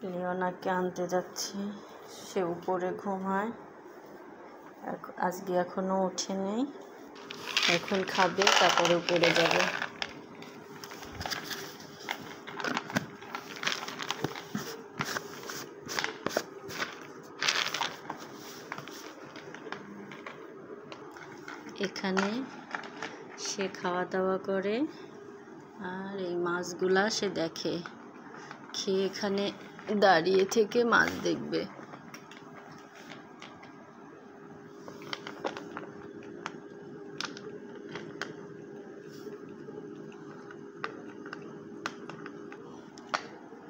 লিওনাকে আনতে যাচ্ছি, সে উপরে ঘুমায়, আজকে এখনো ওঠেনি। এখন খাবে, তারপরে উপরে যাবে। এখানে সে খাওয়া দাওয়া করে, আর এই মাছগুলা সে দেখে, খেয়ে এখানে দাঁড়িয়ে থেকে মাছ দেখবে।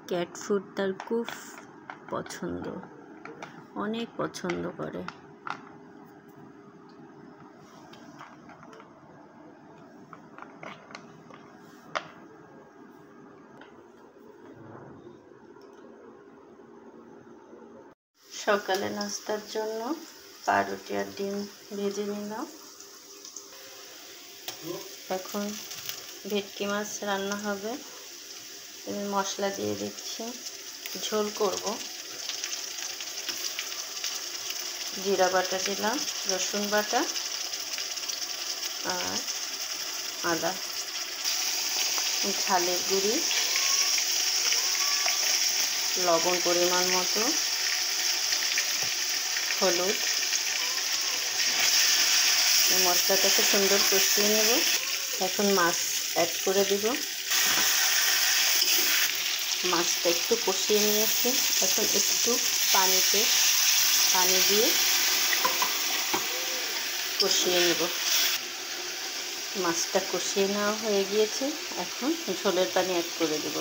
ক্যাট ফুড তার খুব পছন্দ, অনেক পছন্দ করে। সকালে নাস্তার জন্য পাউরুটি আর ডিম ভেজে নিলাম। এখন ভেটকি মাছ রান্না হবে, মশলা দিয়ে দিচ্ছি, ঝোল করব। জিরা বাটা দিলাম, রসুন বাটা আর আদা, ঝালের গুঁড়ি, লবণ পরিমাণ মতো, হলুদ। মশলাটাকে সুন্দর কষিয়ে নেব। এখন মাছ অ্যাড করে দিব। মাছটা একটু কষিয়ে নিয়েছি, এখন একটু পানি দিয়ে কষিয়ে নেব। মাছটা কষিয়ে নেওয়া হয়ে গিয়েছে, এখন ঝোলের পানি অ্যাড করে দেব।